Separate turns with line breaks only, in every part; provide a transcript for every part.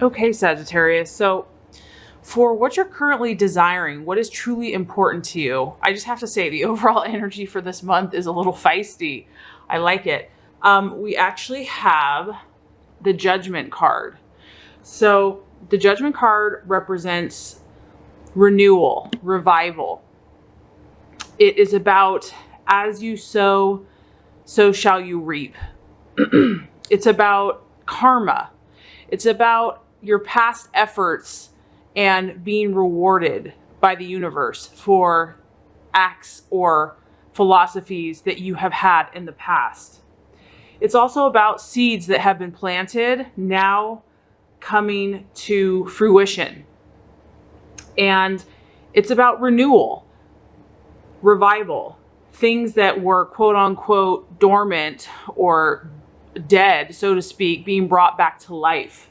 Okay, Sagittarius. So for what you're currently desiring, what is truly important to you, I just have to say the overall energy for this month is a little feisty. I like it. We actually have the Judgment card. So the Judgment card represents renewal, revival. It is about as you sow, so shall you reap. It's about karma. It's about your past efforts and being rewarded by the universe for acts or philosophies that you have had in the past. It's also about seeds that have been planted now coming to fruition. And it's about renewal, revival, things that were quote unquote dormant or dead, so to speak, being brought back to life.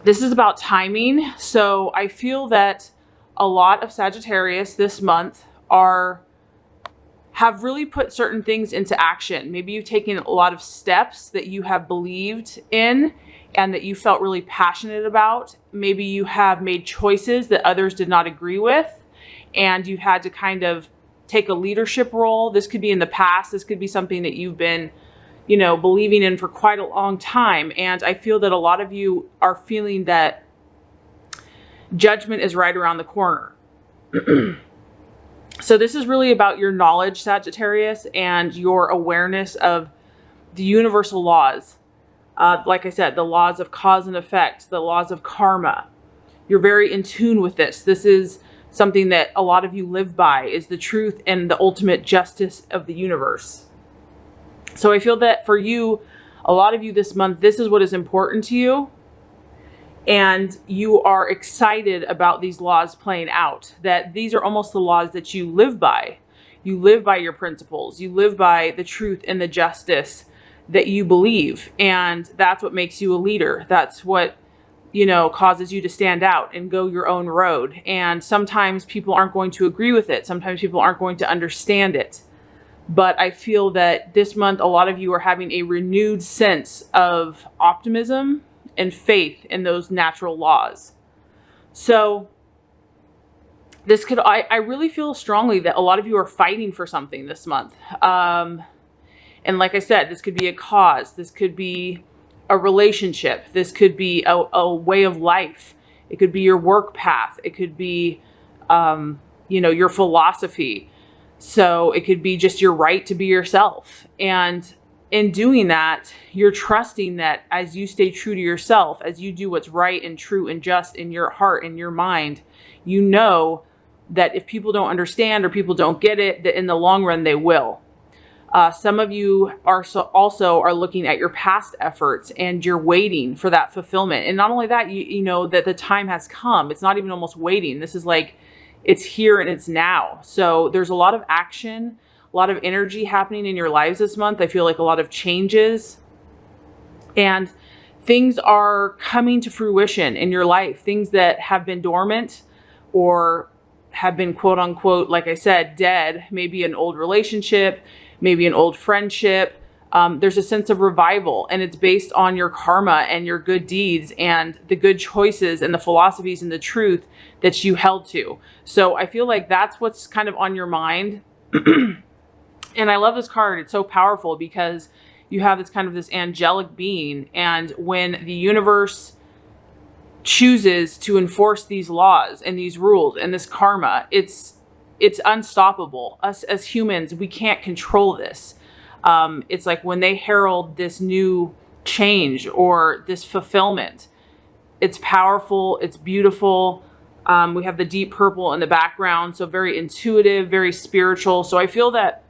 This is about timing. So I feel that a lot of Sagittarius this month have really put certain things into action. Maybe you've taken a lot of steps that you have believed in and that you felt really passionate about. Maybe you have made choices that others did not agree with, and you've had to kind of take a leadership role. This could be in the past. This could be something that you've been, believing in for quite a long time. And I feel that a lot of you are feeling that judgment is right around the corner. So this is really about your knowledge, Sagittarius, and your awareness of the universal laws. Like I said, the laws of cause and effect, the laws of karma. You're very in tune with this. This is something that a lot of you live by, is the truth and the ultimate justice of the universe. So I feel that for you, a lot of you this month, this is what is important to you. And you are excited about these laws playing out, that these are almost the laws that you live by. You live by your principles. You live by the truth and the justice that you believe. And that's what makes you a leader. That's what, causes you to stand out and go your own road. And sometimes people aren't going to agree with it. Sometimes people aren't going to understand it. But I feel that this month, a lot of you are having a renewed sense of optimism and faith in those natural laws. So this could, I really feel strongly that a lot of you are fighting for something this month. And like I said, this could be a cause. This could be a relationship. This could be a way of life. It could be your work path. It could be, your philosophy. So it could be just your right to be yourself. And in doing that, you're trusting that as you stay true to yourself, as you do what's right and true and just in your heart and your mind, you know that if people don't understand or people don't get it, that in the long run, they will. Some of you also are looking at your past efforts and you're waiting for that fulfillment. And not only that, you know that the time has come. It's not even almost waiting. This is like, it's here and it's now. So there's a lot of action, a lot of energy happening in your lives this month. I feel like a lot of changes, and things are coming to fruition in your life. Things that have been dormant or have been quote unquote, like I said, dead, maybe an old relationship, maybe an old friendship. There's a sense of revival, and it's based on your karma and your good deeds and the good choices and the philosophies and the truth that you held to. So I feel like that's what's kind of on your mind. And I love this card. It's so powerful because you have this angelic being. And when the universe chooses to enforce these laws and these rules and this karma, it's unstoppable. Us as humans, we can't control this. It's like when they herald this new change or this fulfillment, it's powerful, it's beautiful. We have the deep purple in the background, so very intuitive, very spiritual. So I feel that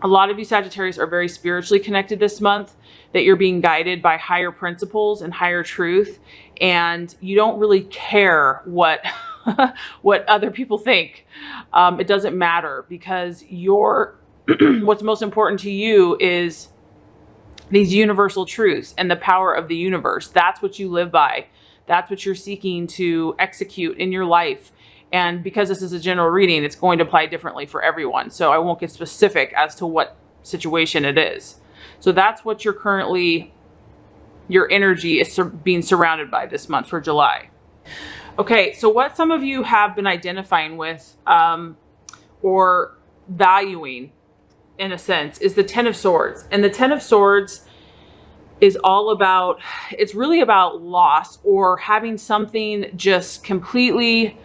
a lot of you Sagittarius are very spiritually connected this month, that you're being guided by higher principles and higher truth, and you don't really care what what other people think. It doesn't matter, because what's most important to you is these universal truths and the power of the universe. That's what you live by. That's what you're seeking to execute in your life. And because this is a general reading, it's going to apply differently for everyone. So I won't get specific as to what situation it is. So that's what you're currently your energy is being surrounded by this month for July. Okay, so what some of you have been identifying with or valuing, in a sense, is the Ten of Swords. And the Ten of Swords is all about, it's really about loss or having something just completely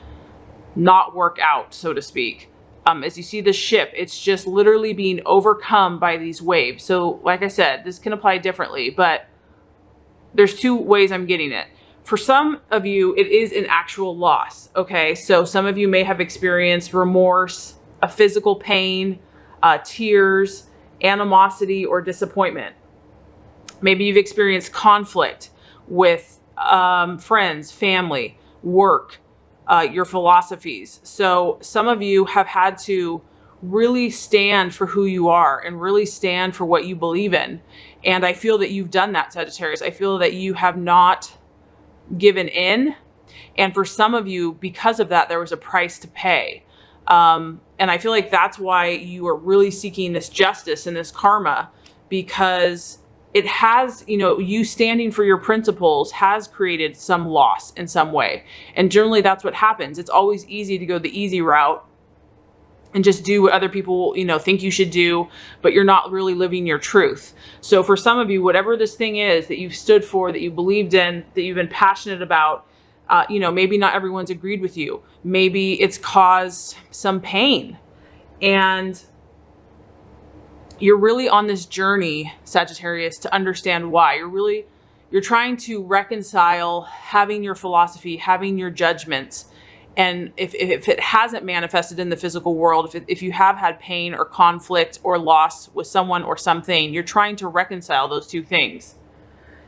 not work out, so to speak. As you see the ship, it's just literally being overcome by these waves. So like I said, this can apply differently, but there's two ways I'm getting it. For some of you, it is an actual loss. Okay, so some of you may have experienced remorse, a physical pain, tears, animosity, or disappointment. Maybe you've experienced conflict with friends, family, work, your philosophies. So some of you have had to really stand for who you are and really stand for what you believe in. And I feel that you've done that, Sagittarius. I feel that you have not given in. And for some of you, because of that, there was a price to pay. And I feel like that's why you are really seeking this justice and this karma, because it has, you know, you standing for your principles has created some loss in some way. And generally that's what happens. It's always easy to go the easy route and just do what other people, you know, think you should do, but you're not really living your truth. So for some of you, whatever this thing is that you've stood for, that you believed in, that you've been passionate about, you know, maybe not everyone's agreed with you. Maybe it's caused some pain. And you're really on this journey, Sagittarius, to understand why. You're trying to reconcile having your philosophy, having your judgments. And if it hasn't manifested in the physical world, if you have had pain or conflict or loss with someone or something, you're trying to reconcile those two things.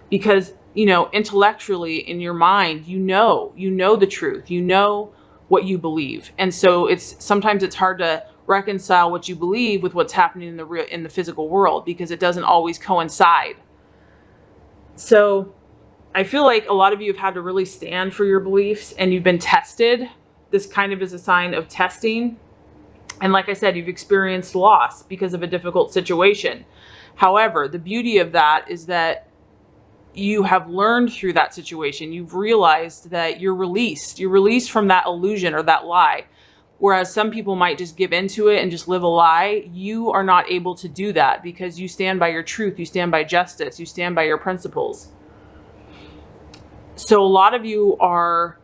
Because, you know, intellectually in your mind, you know the truth, you know what you believe. And so sometimes it's hard to reconcile what you believe with what's happening in the physical world, because it doesn't always coincide. So I feel like a lot of you have had to really stand for your beliefs, and you've been tested. This kind of is a sign of testing. And like I said, you've experienced loss because of a difficult situation. However, the beauty of that is that you have learned through that situation. You've realized that you're released. You're released from that illusion or that lie. Whereas some people might just give into it and just live a lie. You are not able to do that because you stand by your truth. You stand by justice. You stand by your principles. So a lot of you are,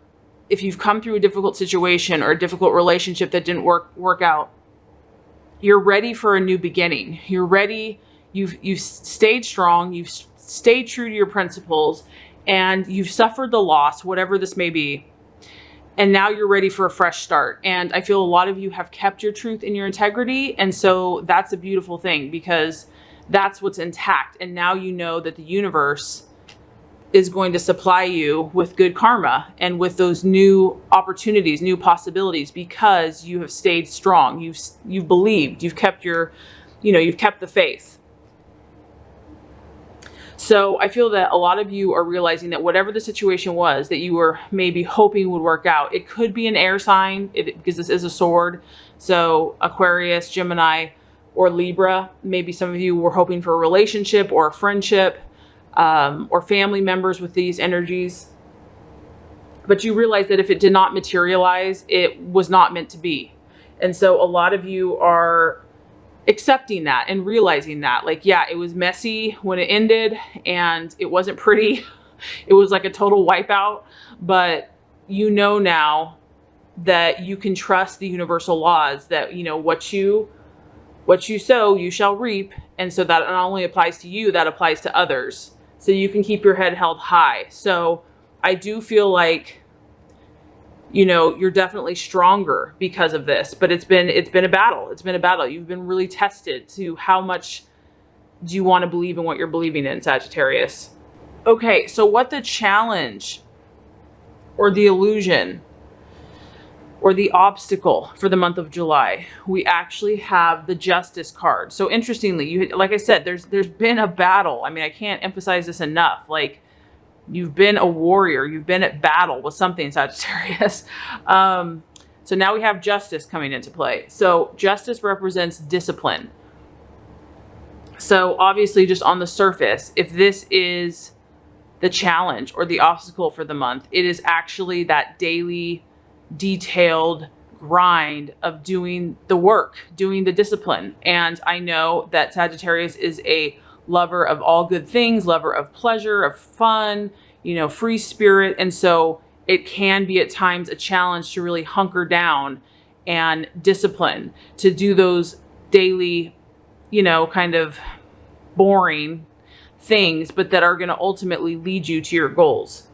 if you've come through a difficult situation or a difficult relationship that didn't work out, you're ready for a new beginning. You're ready. You've stayed strong. You've stayed true to your principles, and you've suffered the loss, whatever this may be. And now you're ready for a fresh start. And I feel a lot of you have kept your truth and your integrity. And so that's a beautiful thing, because that's what's intact. And now you know that the universe is going to supply you with good karma and with those new opportunities, new possibilities, because you have stayed strong. You've believed, you've kept you've kept the faith. So I feel that a lot of you are realizing that whatever the situation was that you were maybe hoping would work out, it could be an air sign, because this is a sword. So Aquarius, Gemini, or Libra. Maybe some of you were hoping for a relationship or a friendship, or family members with these energies. But you realize that if it did not materialize, it was not meant to be. And so a lot of you are accepting that and realizing that, like, yeah, it was messy when it ended and it wasn't pretty. It was like a total wipeout, but you know now that you can trust the universal laws that, you know, what you sow, you shall reap. And so that not only applies to you, that applies to others. So you can keep your head held high. So I do feel like, you know, you're definitely stronger because of this, but it's been a battle. It's been a battle. You've been really tested to how much do you want to believe in what you're believing in, Sagittarius. Okay, so what the challenge or the illusion or the obstacle for the month of July? We actually have the Justice card. So interestingly, like I said, there's been a battle. I mean, I can't emphasize this enough. Like, you've been a warrior. You've been at battle with something, Sagittarius. So now we have Justice coming into play. So Justice represents discipline. So obviously, just on the surface, if this is the challenge or the obstacle for the month. It is actually that daily, detailed grind of doing the work, doing the discipline. And I know that Sagittarius is a lover of all good things, lover of pleasure, of fun, you know, free spirit. And so it can be at times a challenge to really hunker down and discipline, to do those daily, you know, kind of boring things, but that are going to ultimately lead you to your goals.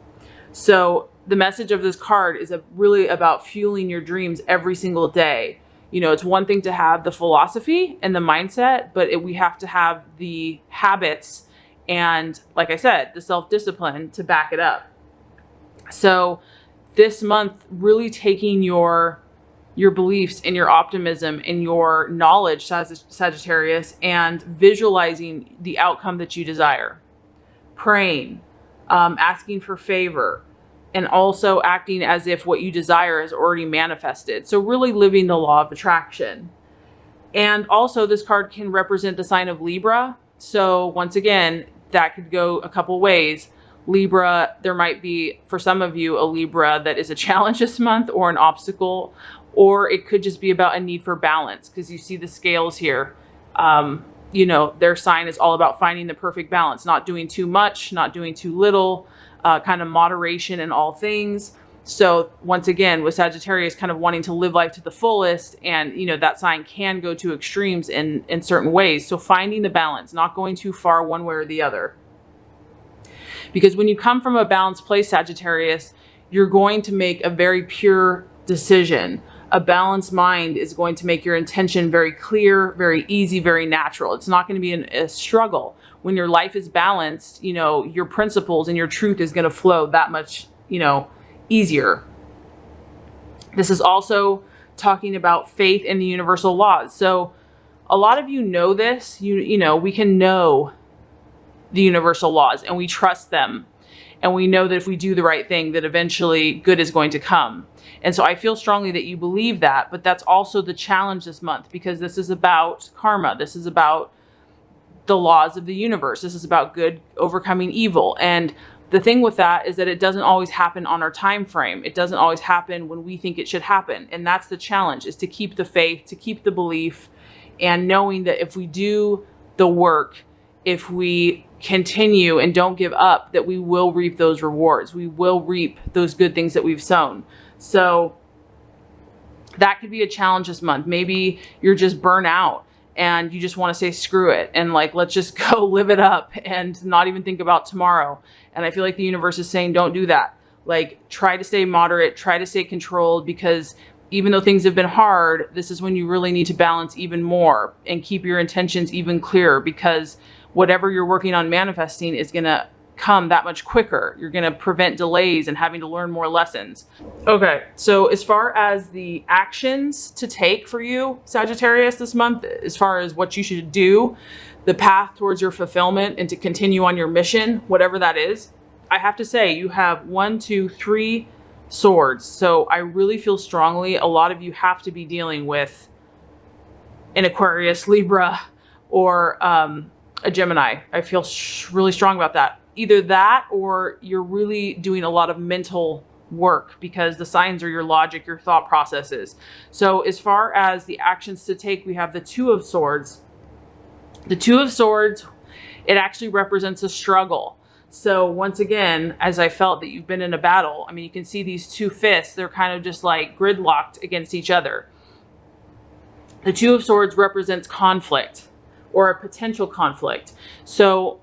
So the message of this card is really about fueling your dreams every single day. You know, it's one thing to have the philosophy and the mindset, but we have to have the habits and, like I said, the self-discipline to back it up. So this month, really taking your beliefs and your optimism and your knowledge, Sagittarius, and visualizing the outcome that you desire, praying, asking for favor, and also acting as if what you desire is already manifested. So really living the law of attraction. And also this card can represent the sign of Libra. So once again, that could go a couple ways. Libra, there might be, for some of you, a Libra that is a challenge this month or an obstacle, or it could just be about a need for balance, because you see the scales here. You know, their sign is all about finding the perfect balance, not doing too much, not doing too little, kind of moderation in all things. So once again, with Sagittarius kind of wanting to live life to the fullest, and, you know, that sign can go to extremes in certain ways. So finding the balance, not going too far one way or the other. Because when you come from a balanced place, Sagittarius, you're going to make a very pure decision. A balanced mind is going to make your intention very clear, very easy, very natural. It's not going to be a struggle. When your life is balanced, you know, your principles and your truth is going to flow that much, you know, easier. This is also talking about faith in the universal laws. So a lot of you know this, you know, we can know the universal laws and we trust them. And we know that if we do the right thing, that eventually good is going to come. And so I feel strongly that you believe that, but that's also the challenge this month, because this is about karma. This is about the laws of the universe. This is about good overcoming evil. And the thing with that is that it doesn't always happen on our time frame. It doesn't always happen when we think it should happen. And that's the challenge, is to keep the faith, to keep the belief, and knowing that if we do the work, if we continue and don't give up, that we will reap those rewards. We will reap those good things that we've sown. So that could be a challenge this month. Maybe you're just burnt out and you just want to say, screw it. And like, let's just go live it up and not even think about tomorrow. And I feel like the universe is saying, don't do that. Like, try to stay moderate, try to stay controlled, because even though things have been hard, this is when you really need to balance even more and keep your intentions even clearer, because whatever you're working on manifesting is going to come that much quicker. You're going to prevent delays and having to learn more lessons. Okay, so as far as the actions to take for you, Sagittarius, this month, as far as what you should do, the path towards your fulfillment and to continue on your mission, whatever that is, I have to say you have 1, 2, 3 swords. So I really feel strongly a lot of you have to be dealing with an Aquarius, Libra, or a Gemini. I feel really strong about that. Either that, or you're really doing a lot of mental work, because the signs are your logic, your thought processes. So as far as the actions to take, we have the Two of Swords. The Two of Swords, it actually represents a struggle. So once again, as I felt that you've been in a battle, I mean, you can see these two fists, they're kind of just like gridlocked against each other. The Two of Swords represents conflict, or a potential conflict. So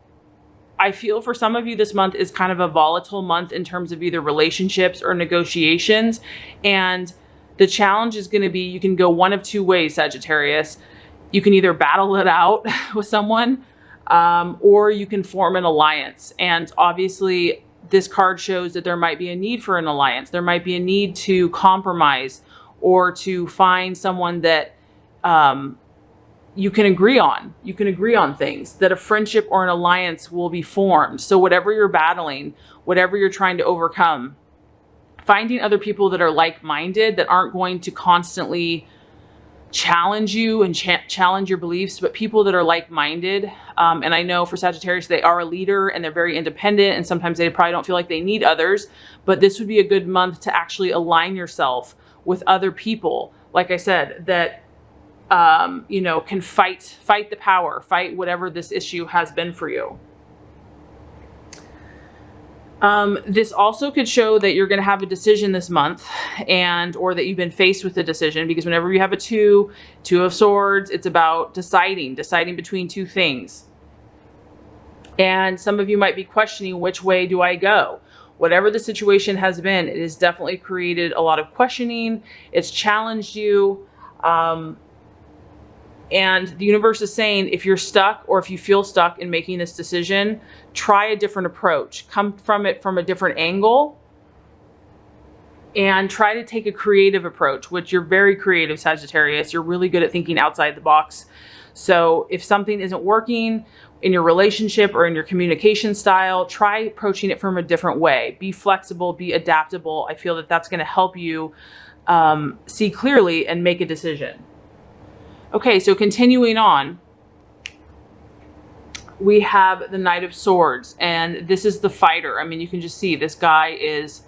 I feel for some of you, this month is kind of a volatile month in terms of either relationships or negotiations. And the challenge is going to be, you can go one of two ways, Sagittarius. You can either battle it out with someone, or you can form an alliance. And obviously this card shows that there might be a need for an alliance. There might be a need to compromise, or to find someone that you can agree on. You can agree on things, that a friendship or an alliance will be formed. So whatever you're battling, whatever you're trying to overcome, finding other people that are like-minded, that aren't going to constantly challenge you and challenge your beliefs, but people that are like-minded. And I know for Sagittarius, they are a leader and they're very independent, and sometimes they probably don't feel like they need others, but this would be a good month to actually align yourself with other people, like I said, that you know, can fight the power, fight whatever this issue has been for you. This also could show that you're going to have a decision this month, or that you've been faced with a decision, because whenever you have a two of swords, it's about deciding between two things. And some of you might be questioning, which way do I go? Whatever the situation has been, it has definitely created a lot of questioning. It's challenged you. And the universe is saying, if you're stuck, or if you feel stuck in making this decision, try a different approach. Come from it from a different angle and try to take a creative approach, which you're very creative, Sagittarius. You're really good at thinking outside the box. So if something isn't working in your relationship or in your communication style, try approaching it from a different way. Be flexible, be adaptable. I feel that that's going to help you see clearly and make a decision. Okay, so continuing on, we have the Knight of Swords, and this is the fighter. I mean, you can just see this guy is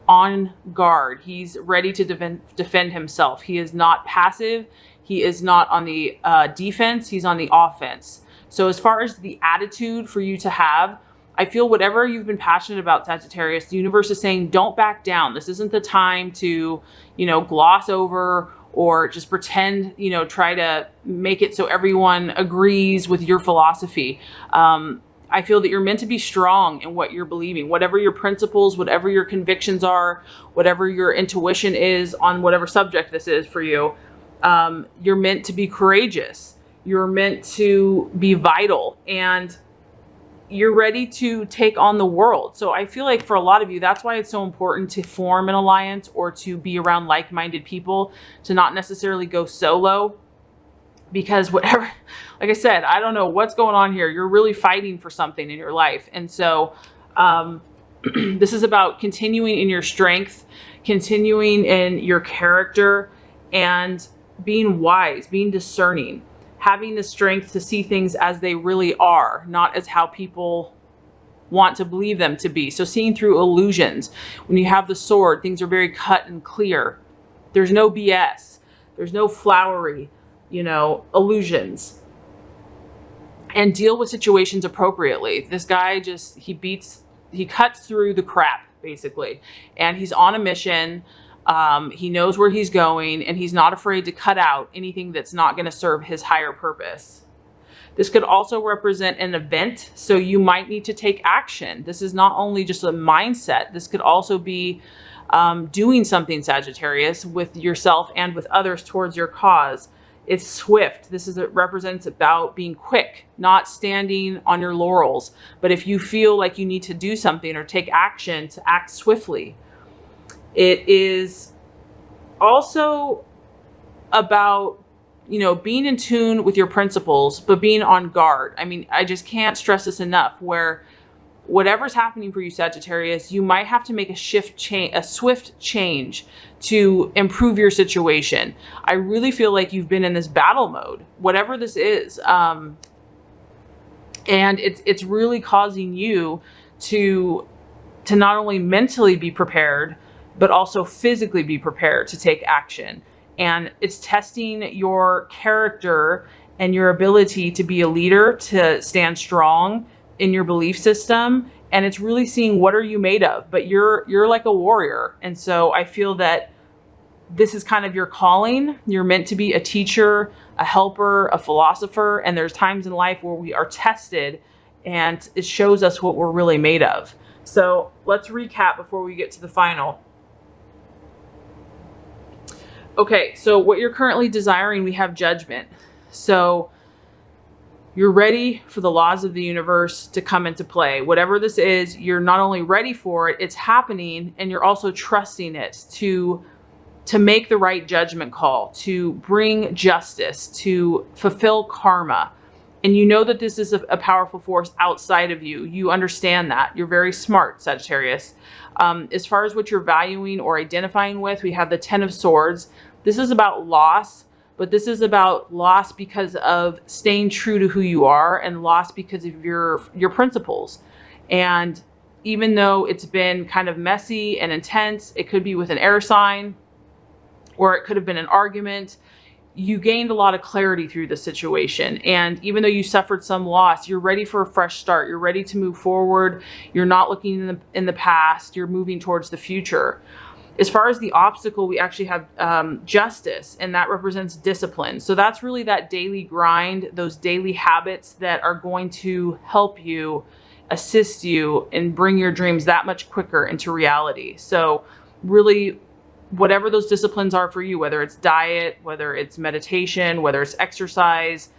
on guard. He's ready to defend himself. He is not passive. He is not on the defense. He's on the offense. So as far as the attitude for you to have, I feel whatever you've been passionate about, Sagittarius, the universe is saying, don't back down. This isn't the time to, you know, gloss over or just pretend, you know, try to make it so everyone agrees with your philosophy. I feel that you're meant to be strong in what you're believing, whatever your principles, whatever your convictions are, whatever your intuition is on whatever subject this is for you. You're meant to be courageous. You're meant to be vital, and you're ready to take on the world. So I feel like for a lot of you, that's why it's so important to form an alliance or to be around like-minded people, to not necessarily go solo, because whatever, like I said, I don't know what's going on here. You're really fighting for something in your life. And so this is about continuing in your strength, continuing in your character, and being wise, being discerning. Having the strength to see things as they really are, not as how people want to believe them to be. So seeing through illusions. When you have the sword, things are very cut and clear. There's no BS. There's no flowery, you know, illusions. And deal with situations appropriately. This guy just, he cuts through the crap, basically. And he's on a mission. He knows where he's going, and he's not afraid to cut out anything that's not going to serve his higher purpose. This could also represent an event, so you might need to take action. This is not only just a mindset. This could also be doing something, Sagittarius, with yourself and with others towards your cause. It's swift. It represents about being quick, not standing on your laurels. But if you feel like you need to do something or take action, to act swiftly. It is also about, you know, being in tune with your principles, but being on guard. I mean, I just can't stress this enough, where whatever's happening for you, Sagittarius, you might have to make a swift change to improve your situation. I really feel like you've been in this battle mode, whatever this is. And it's really causing you to not only mentally be prepared, but also physically be prepared to take action. And it's testing your character and your ability to be a leader, to stand strong in your belief system. And it's really seeing what are you made of, but you're like a warrior. And so I feel that this is kind of your calling. You're meant to be a teacher, a helper, a philosopher. And there's times in life where we are tested, and it shows us what we're really made of. So let's recap before we get to the final. Okay, so what you're currently desiring, we have Judgment. So you're ready for the laws of the universe to come into play. Whatever this is, you're not only ready for it, it's happening, and you're also trusting it to make the right judgment call, to bring justice, to fulfill karma. And you know that this is a powerful force outside of you. You understand that. You're very smart, Sagittarius. As far as what you're valuing or identifying with, we have the Ten of Swords. This is about loss, but this is about loss because of staying true to who you are, and loss because of your principles. And even though it's been kind of messy and intense, it could be with an air sign, or it could have been an argument, you gained a lot of clarity through the situation. And even though you suffered some loss, you're ready for a fresh start. You're ready to move forward. You're not looking in the past. You're moving towards the future. As far as the obstacle, we actually have justice, and that represents discipline. So that's really that daily grind, those daily habits that are going to help you, assist you, and bring your dreams that much quicker into reality. So really, whatever those disciplines are for you, whether it's diet, whether it's meditation, whether it's exercise,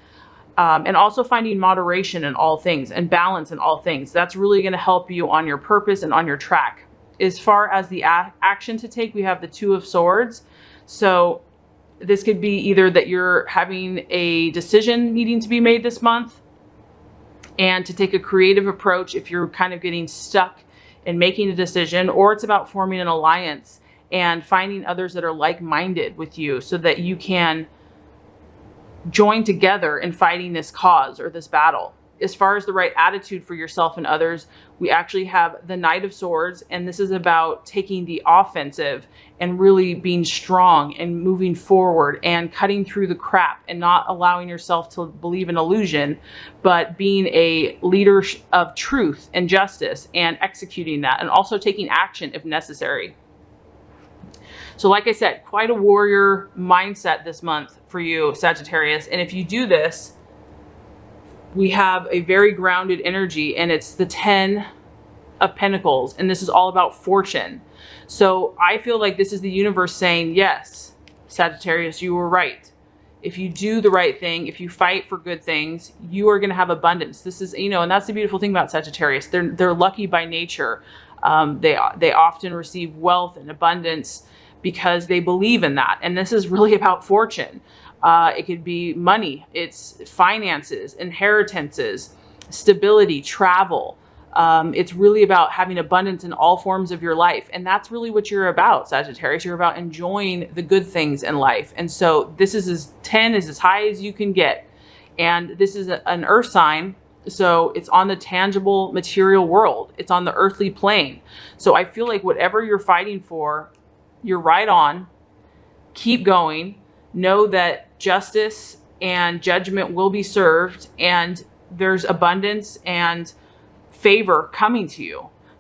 and also finding moderation in all things and balance in all things, that's really going to help you on your purpose and on your track. As far as the action to take, we have the Two of Swords. So this could be either that you're having a decision needing to be made this month, and to take a creative approach if you're kind of getting stuck in making a decision, or it's about forming an alliance and finding others that are like-minded with you so that you can join together in fighting this cause or this battle. As far as the right attitude for yourself and others, we actually have the Knight of Swords, and this is about taking the offensive and really being strong and moving forward and cutting through the crap and not allowing yourself to believe in illusion, but being a leader of truth and justice and executing that, and also taking action if necessary. So like I said, quite a warrior mindset this month for you, Sagittarius. And if you do this, we have a very grounded energy, and it's the 10 of Pentacles, and this is all about fortune. So I feel like this is the universe saying, yes, Sagittarius, you were right. If you do the right thing, if you fight for good things, you are going to have abundance. This is, you know, and that's the beautiful thing about Sagittarius. They're lucky by nature. They often receive wealth and abundance because they believe in that. And this is really about fortune. It could be money, it's finances, inheritances, stability, travel. It's really about having abundance in all forms of your life. And that's really what you're about, Sagittarius. You're about enjoying the good things in life. And so this is 10 is as high as you can get. And this is an earth sign. So it's on the tangible material world. It's on the earthly plane. So I feel like whatever you're fighting for, you're right on. Keep going. Know that justice and judgment will be served, and there's abundance and favor coming to you.